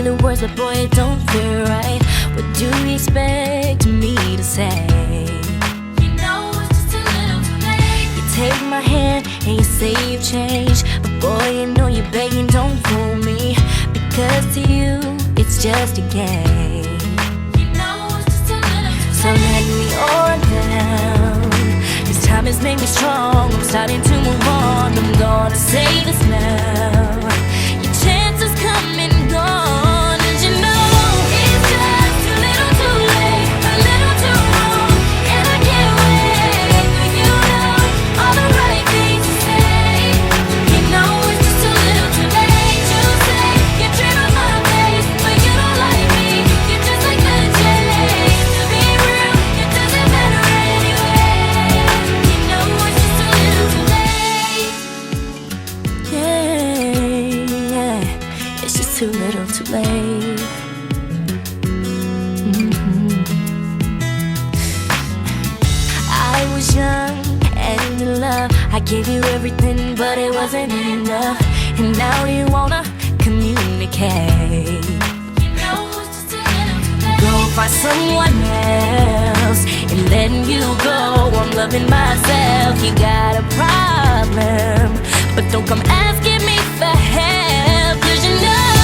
the words, but boy, it don't feel right. What do you expect me to say? You know it's just a little too late. You take my hand and you say you've changed, but boy, you know you're begging, don't fool me, because to you it's just a game. You know it's just a little too late. So let me on down. This time has made me strong. I'm starting to move on. I'm gonna say this now. Your chances come and gone, and you know it's just a little too late, a little too wrong, and I can't wait for you to know all the right things to say. You know it's just a little too late to say you're dreaming my face, but you don't like me. You're just like the chase. To be real, it doesn't matter anyway. You know it's just a little too late. Yeah, it's just too little too late. I was young and in love. I gave you everything, but it wasn't enough. And now you wanna communicate. You know it's just a little too late. Go find someone else and letting you go. I'm loving myself. You got a problem, but don't come asking me for help, 'cause you know